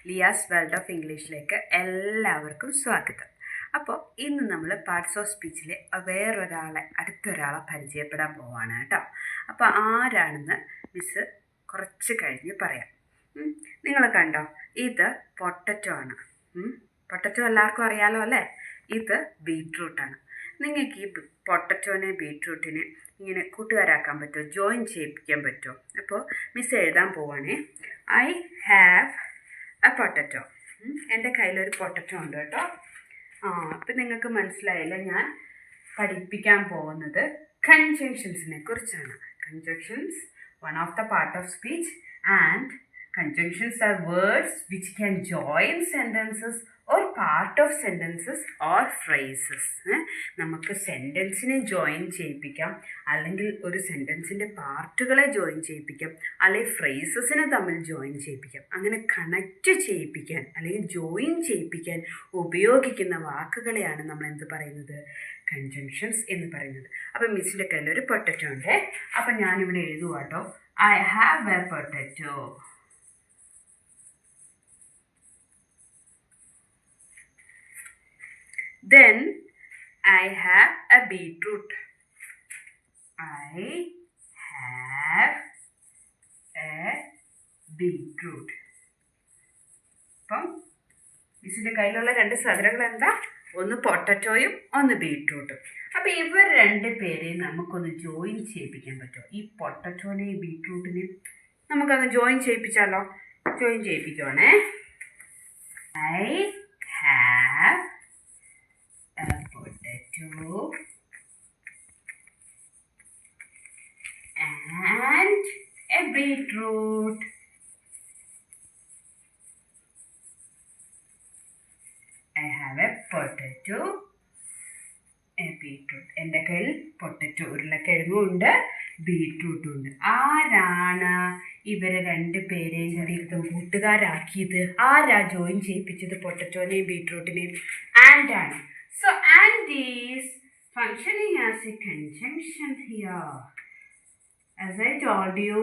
Liyas world of ഇംഗ്ലീഷിലേക്ക് എല്ലാവർക്കും സ്വാഗതം. അപ്പോൾ ഇന്ന് നമ്മൾ പാർട്സ് ഓഫ് സ്പീച്ചിലെ അടുത്തൊരാളെ പരിചയപ്പെടാൻ പോവാണ് കേട്ടോ. അപ്പോൾ ആരാണെന്ന് മിസ്സ് കുറച്ച് കഴിഞ്ഞ് പറയാം. നിങ്ങൾ കണ്ടോ, ഇത് പൊട്ടറ്റോ ആണ്. പൊട്ടറ്റോ എല്ലാവർക്കും അറിയാലോ അല്ലേ? ഇത് ബീട്രൂട്ടാണ്. നിങ്ങൾക്ക് ഈ പൊട്ടറ്റോനെ ബീട്രൂട്ടിനെ ഇങ്ങനെ കൂട്ടുകാരാക്കാൻ പറ്റുമോ? ജോയിൻ ചെയ്യിപ്പിക്കാൻ പറ്റുമോ? അപ്പോൾ മിസ് എഴുതാൻ പോവാണേ. I have a potato. എൻ്റെ കയ്യിലൊരു പൊട്ടറ്റോ ഉണ്ട് കേട്ടോ. അപ്പം നിങ്ങൾക്ക് മനസ്സിലായില്ല, ഞാൻ പഠിപ്പിക്കാൻ പോകുന്നത് കൺജങ്ഷൻസിനെ കുറിച്ചാണ്. Conjunctions, one of the part of speech, and conjunctions are words which can join sentences or part of sentences or phrases. നമുക്ക് സെൻറ്റൻസിനെ ജോയിൻ ചെയ്യിപ്പിക്കാം, അല്ലെങ്കിൽ ഒരു സെൻറ്റൻസിൻ്റെ പാർട്ടുകളെ ജോയിൻ ചെയ്യിപ്പിക്കാം, അല്ലെങ്കിൽ ഫ്രേസസിനെ തമ്മിൽ ജോയിൻ ചെയ്യിപ്പിക്കാം. അങ്ങനെ കണക്റ്റ് ചെയ്യിപ്പിക്കാൻ അല്ലെങ്കിൽ ജോയിൻ ചെയ്യിപ്പിക്കാൻ ഉപയോഗിക്കുന്ന വാക്കുകളെയാണ് നമ്മൾ എന്ത് പറയുന്നത്? കൺജങ്ഷൻസ് എന്ന് പറയുന്നത്. അപ്പം മിസ്സിൻ്റെ കയ്യിൽ ഒരു പൊട്ടറ്റോ ഉണ്ട്. അപ്പം ഞാനിവിടെ എഴുതുവാട്ടോ, I have a potato. Then I have a beetroot. I have a beetroot. അപ്പം മിസ്സിൻ്റെ കയ്യിലുള്ള രണ്ട് സാധനങ്ങൾ എന്താ? ഒന്ന് പൊട്ടറ്റോയും ഒന്ന് ബീട്രൂട്ടും. അപ്പം ഇവർ രണ്ട് പേരെയും നമുക്കൊന്ന് ജോയിൻ ചെയ്യിപ്പിക്കാൻ പറ്റുമോ? ഈ പൊട്ടറ്റോനെയും ബീട്രൂട്ടിനെയും നമുക്കങ്ങ് ജോയിൻ ചെയ്യിപ്പിച്ചാലോ? ജോയിൻ ചെയ്യിപ്പിക്കുവാണേ. I have a potato and a beetroot. I have a potato, a beetroot. എൻ്റെ കയ്യിൽ പൊട്ടറ്റോ, ഉരുളക്കിഴങ്ങും ഉണ്ട്, ബീട്രൂട്ടും ഉണ്ട്. ആരാണ് ഇവരെ രണ്ട് പേരെയും കൂടിയിരുത്തും കൂട്ടുകാരാക്കിയത്? ആരാ ജോയിൻ ചെയ്യിപ്പിച്ചത് പൊട്ടറ്റോനെയും ബീട്രൂട്ടിനെയും? ആൻഡ് ആണ്. So and is functioning as a conjunction here. As I told you,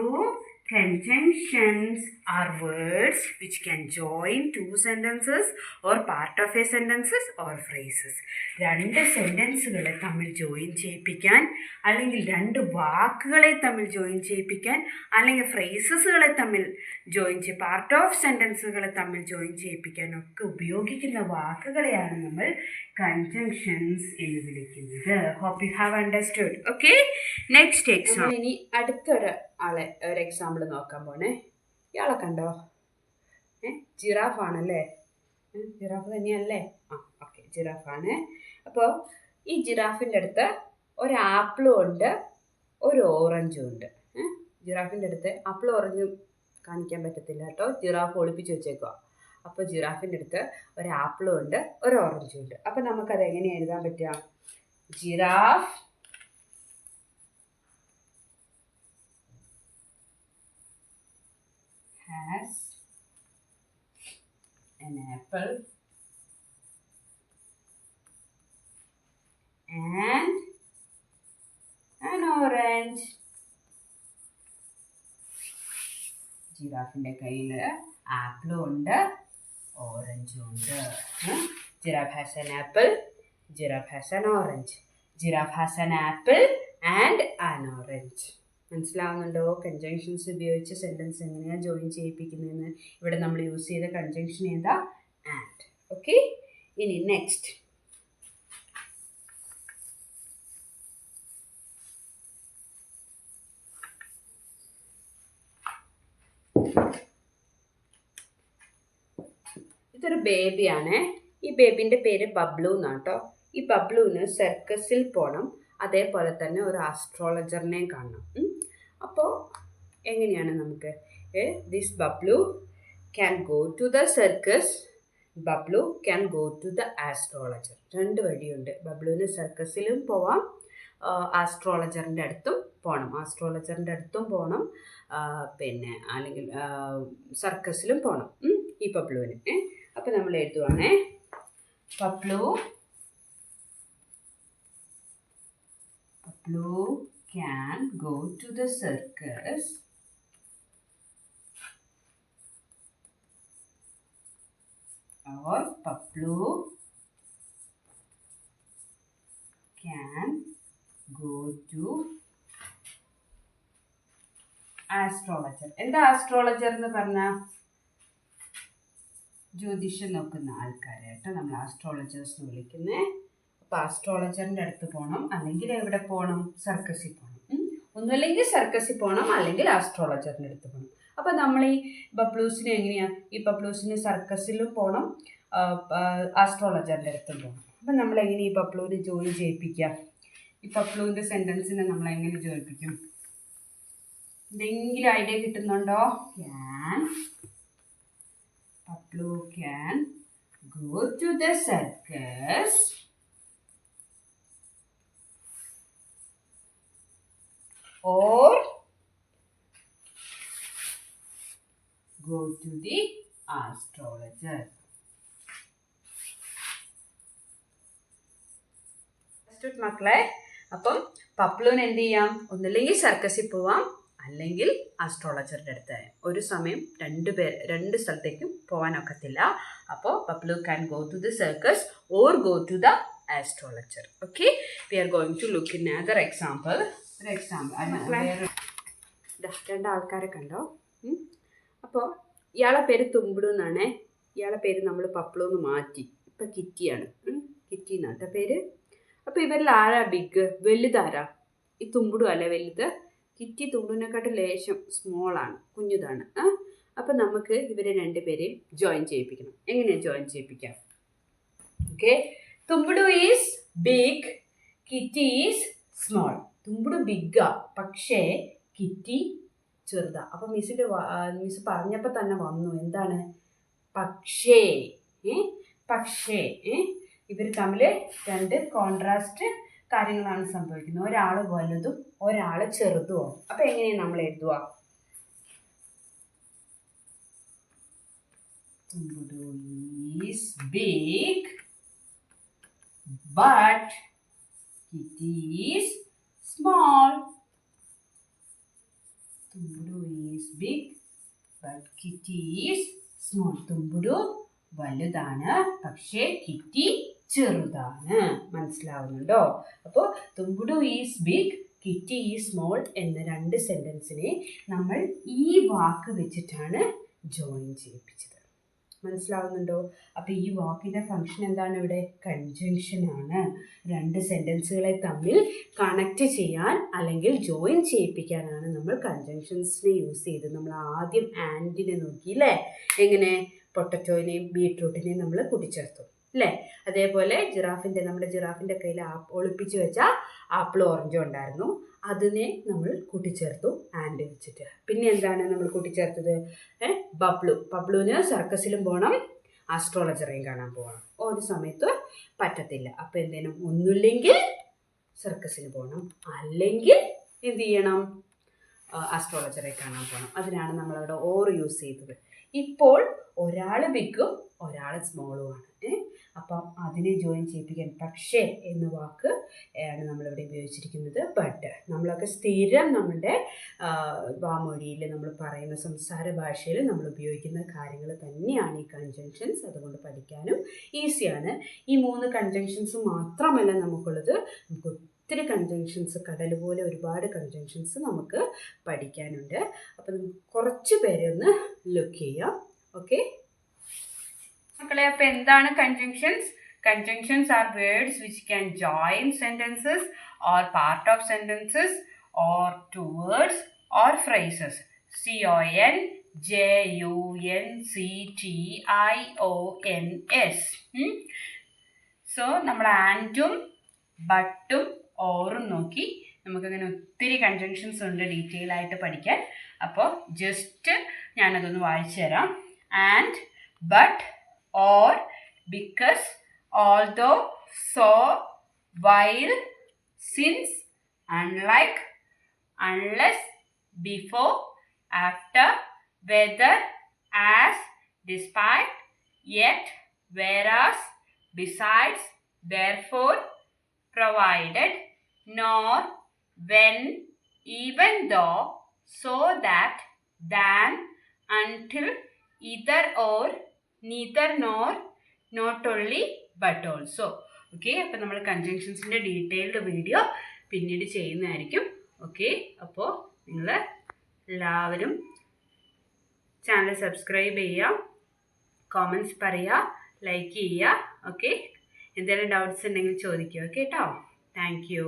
conjunctions are words which can join two sentences or part of a sentences or phrases. രണ്ട് സെൻറ്റൻസുകളെ തമ്മിൽ ജോയിൻ ചെയ്യിപ്പിക്കാൻ, അല്ലെങ്കിൽ രണ്ട് വാക്കുകളെ തമ്മിൽ ജോയിൻ ചെയ്യിപ്പിക്കാൻ, അല്ലെങ്കിൽ ഫ്രേസസുകളെ തമ്മിൽ പാർട്ട് ഓഫ് സെൻറ്റൻസുകളെ തമ്മിൽ ജോയിൻ ചെയ്യിപ്പിക്കാൻ ഒക്കെ ഉപയോഗിക്കുന്ന വാക്കുകളെയാണ് നമ്മൾ കൺജങ്ഷൻസ് എന്ന് വിളിക്കുന്നത്. Hope you have understood. Okay, next example. ഇനി അടുത്തൊരു ഒരു എക്സാമ്പിൾ നോക്കാൻ പോണേ. ഇയാളെ കണ്ടോ? ജിറാഫാണല്ലേ? ജിറാഫ് തന്നെയല്ലേ? ഓക്കെ, ജിറാഫാണ്. അപ്പോൾ ഈ ജിറാഫിൻ്റെ അടുത്ത് ഒരു ആപ്പിളും ഉണ്ട്, ഒരു ഓറഞ്ചും ഉണ്ട്. ജിറാഫിൻ്റെ അടുത്ത് ആപ്പിളും ഓറഞ്ചും കാണിക്കാൻ പറ്റത്തില്ല കേട്ടോ, ജിറാഫ് ഒളിപ്പിച്ച് വെച്ചേക്കുക. അപ്പോൾ ജിറാഫിൻ്റെ അടുത്ത് ഒരു ആപ്പിളും ഉണ്ട്, ഒരു ഓറഞ്ചും ഉണ്ട്. അപ്പം നമുക്കത് എങ്ങനെ എഴുതാൻ പറ്റുക? Giraffe has an apple and an orange. ജിറാഫിൻ്റെ കയ്യിൽ ആപ്പിളും ഉണ്ട്, ഓറഞ്ചും ഉണ്ട്. Giraffe has an apple, giraffe has an orange. Giraffe has an apple and an orange. മനസ്സിലാവുന്നുണ്ടോ? കൺജങ്ഷൻസ് ഉപയോഗിച്ച് സെൻറ്റൻസ് എങ്ങനെയാണ് ജോയിൻ ചെയ്യിപ്പിക്കുന്നതെന്ന്. ഇവിടെ നമ്മൾ യൂസ് ചെയ്ത കൺജങ്ഷൻ ഏതാ? ആൻഡ്. ഓക്കെ, ഇനി നെക്സ്റ്റ്. ഇതൊരു ബേബിയാണേ. ഈ ബേബിൻ്റെ പേര് ബബ്ലു എന്നാട്ടോ. ഈ ബബ്ലുവിന് സർക്കസിൽ പോകണം, അതേപോലെ തന്നെ ഒരു ആസ്ട്രോളജറിനെയും കാണണം. അപ്പോൾ എങ്ങനെയാണ് നമുക്ക്? This Bablu can go to the circus, Bablu can go to the astrologer. രണ്ട് വഴിയുണ്ട്. ബബ്ലുവിന് സർക്കസിലും പോവാം, ആസ്ട്രോളജറിൻ്റെ അടുത്തും പോകണം. പിന്നെ അല്ലെങ്കിൽ സർക്കസിലും പോകണം ഈ ബബ്ലുവിന്. അപ്പോൾ നമ്മൾ എഴുതുവാണേ, Bablu can go to the circus or Paplu can go to astrologer. എന്താ ആസ്ട്രോളജർ എന്ന് പറഞ്ഞാൽ ജ്യോതിഷം നോക്കുന്ന ആൾക്കാരെ കേട്ടോ നമ്മൾ ആസ്ട്രോളജേഴ്സ് എന്ന് വിളിക്കുന്നത്. അപ്പോൾ ആസ്ട്രോളജറിൻ്റെ അടുത്ത് പോകണം, അല്ലെങ്കിൽ എവിടെ പോകണം? സർക്കസിൽ പോകണം. ഒന്നുമില്ലെങ്കിൽ സർക്കസിൽ പോകണം, അല്ലെങ്കിൽ ആസ്ട്രോളജറിൻ്റെ അടുത്ത് പോകണം. അപ്പോൾ നമ്മൾ ഈ ബബ്ലൂസിന് എങ്ങനെയാണ്? ഈ ബബ്ലൂസിന് സർക്കസിലും പോകണം, ആസ്ട്രോളജറിൻ്റെ അടുത്തും പോകണം. അപ്പം നമ്മളെങ്ങനെ ഈ ബബ്ലൂവിനെ ജോയിൻ ചെയ്യിപ്പിക്കാം? ഈ ബബ്ലൂവിൻ്റെ സെൻറ്റൻസിനെ നമ്മളെങ്ങനെ ജോയിപ്പിക്കും? എന്തെങ്കിലും ഐഡിയ കിട്ടുന്നുണ്ടോ? Paplu can go to the circus or go to the astrologer. മക്കളെ, അപ്പം പപ്ലുവിന് എന്ത് ചെയ്യാം? ഒന്നില്ലെങ്കിൽ സർക്കസിൽ പോവാം, അല്ലെങ്കിൽ ആസ്ട്രോളജറുടെ അടുത്ത്. ഒരു സമയം രണ്ട് സ്ഥലത്തേക്കും പോകാനൊക്കത്തില്ല. അപ്പോൾ Paplu can go to the circus or go to the astrologer. Okay, we are going to look in other example. ഒരു എക്സാമ്പിൾ, രണ്ടാൾക്കാരെ കണ്ടോ? അപ്പോൾ ഇയാളെ പേര് തുമ്പിടു എന്നാണേ. ഇയാളെ പേര് നമ്മൾ പപ്ലു എന്ന് മാറ്റി, ഇപ്പം കിറ്റിയാണ്. കിറ്റി എന്നാട്ട പേര്. അപ്പോൾ ഇവരിൽ ആരാ ബിഗ്? വലുതാരാ? ഈ തുമ്പിടു അല്ലേ വലുത്? കിറ്റി തുമ്പിടിനെക്കാട്ടും ലേശം സ്മോളാണ്, കുഞ്ഞുതാണ്. അപ്പം നമുക്ക് ഇവരെ രണ്ടുപേരെയും ജോയിൻ ചെയ്യിപ്പിക്കണം. എങ്ങനെയാണ് ജോയിൻ ചെയ്യിപ്പിക്കാം? Okay, Thumbidu is big, Kitty is small. Thumbidu ബിഗ്ഗാ, പക്ഷേ കിറ്റി ചെറുതാ. അപ്പം മിസ് പറഞ്ഞപ്പോൾ തന്നെ വന്നു, എന്താണ്? പക്ഷേ. പക്ഷേ ഇവർ തമ്മിൽ രണ്ട് കോൺട്രാസ്റ്റ് കാര്യങ്ങളാണ് സംഭവിക്കുന്നത്. ഒരാൾ വലുതും ഒരാൾ ചെറുതുമാണ്. അപ്പം എങ്ങനെയാണ് നമ്മൾ എഴുതുക? Thumbidu is big but Kitty is small. Thumbidu is big but Kitty is small. Thumbidu വലുതാണ്, പക്ഷേ കിറ്റി ചെറുതാണ്. മനസ്സിലാവുന്നുണ്ടോ? അപ്പോൾ Thumbidu is big, Kitty is small എന്ന രണ്ട് സെൻറ്റൻസിനെ നമ്മൾ ഈ വാക്ക് വെച്ചിട്ടാണ് ജോയിൻ ചെയ്യിപ്പിച്ചത്. മനസ്സിലാവുന്നുണ്ടോ? അപ്പോൾ ഈ വാക്കിൻ്റെ ഫംഗ്ഷൻ എന്താണ് ഇവിടെ? കൺജങ്ഷനാണ്. രണ്ട് സെൻറ്റൻസുകളെ തമ്മിൽ കണക്റ്റ് ചെയ്യാൻ അല്ലെങ്കിൽ ജോയിൻ ചെയ്യിപ്പിക്കാനാണ് നമ്മൾ കൺജങ്ഷൻസിനെ യൂസ് ചെയ്തത്. നമ്മൾ ആദ്യം ആൻഡിനെ നോക്കിയില്ലേ? എങ്ങനെ? പൊട്ടറ്റോയിനെയും ബീട്രൂട്ടിനെയും നമ്മൾ കൂട്ടിച്ചേർത്തു അല്ലേ? അതേപോലെ നമ്മുടെ ജിറാഫിൻ്റെ കയ്യിൽ ഒളിപ്പിച്ച് വെച്ച ആപ്പിളും ഓറഞ്ചും ഉണ്ടായിരുന്നു, അതിനെ നമ്മൾ കൂട്ടിച്ചേർത്തു ആൻഡ് വെച്ചിട്ട്. പിന്നെ എന്താണ് നമ്മൾ കൂട്ടിച്ചേർത്തത്? പബ്ലുവിന് സർക്കസിലും പോകണം, ആസ്ട്രോളജറേയും കാണാൻ പോകണം. ഒരു സമയത്ത് പറ്റത്തില്ല. അപ്പോൾ എന്തേലും ഒന്നുമില്ലെങ്കിൽ സർക്കസിന് പോകണം, അല്ലെങ്കിൽ എന്ത് ചെയ്യണം? ആസ്ട്രോളജറെ കാണാൻ പോകണം. അതിനാണ് നമ്മളവിടെ ഓർ യൂസ് ചെയ്തത്. ഇപ്പോൾ ഒരാൾ ബിഗും ഒരാൾ സ്മോളുമാണ്. അപ്പം അതിനെ ജോയിൻ ചെയ്യിപ്പിക്കാൻ പക്ഷേ എന്ന വാക്ക് ആണ് നമ്മളിവിടെ ഉപയോഗിച്ചിരിക്കുന്നത്. ബട്ട് നമ്മളൊക്കെ സ്ഥിരം നമ്മളുടെ വാമൊഴിയിൽ നമ്മൾ പറയുന്ന സംസാര ഭാഷയിൽ നമ്മൾ ഉപയോഗിക്കുന്ന കാര്യങ്ങൾ തന്നെയാണ് ഈ കൺജങ്ഷൻസ്. അതുകൊണ്ട് പഠിക്കാനും ഈസിയാണ്. ഈ 3 കൺജങ്ഷൻസ് മാത്രമല്ല നമുക്കുള്ളത്, നമുക്ക് ഒത്തിരി കൺജങ്ഷൻസ്, കടൽ പോലെ ഒരുപാട് കൺജങ്ഷൻസ് നമുക്ക് പഠിക്കാനുണ്ട്. അപ്പം കുറച്ച് പേരെ ഒന്ന് ലുക്ക് ചെയ്യാം. ഓക്കെ മക്കളെ, അപ്പോൾ എന്താണ് conjunctions? Conjunctions are words which can join sentences or part of sentences or two words or phrases. CONJUNCTIONS. So നമ്മൾ ആൻഡും ബട്ടും ഓറും നോക്കി നമുക്കങ്ങനെ ഒത്തിരി കൺജങ്ഷൻസ് ഉണ്ട് ഡീറ്റെയിൽ ആയിട്ട് പഠിക്കാൻ. അപ്പോൾ ജസ്റ്റ് ഞാനതൊന്ന് വായിച്ചു തരാം. And, but, or, because, although, so, while, since, unlike, unless, before, after, whether, as, despite, yet, whereas, besides, therefore, provided, nor, when, even though, so that, than, until, either or, neither nor, not only but also. Okay, അപ്പോൾ നമ്മൾ കൺജങ്ഷൻസിൻ്റെ detailed video പിന്നീട് ചെയ്യുന്നതായിരിക്കും. Okay, അപ്പോൾ നിങ്ങൾ എല്ലാവരും channel subscribe ചെയ്യുക, കോമൻറ്റ്സ് പറയുക, like ചെയ്യുക. ഓക്കെ, എന്തെങ്കിലും ഡൗട്ട്സ് ഉണ്ടെങ്കിൽ ചോദിക്കുക. ഓക്കെ കേട്ടോ. Thank you.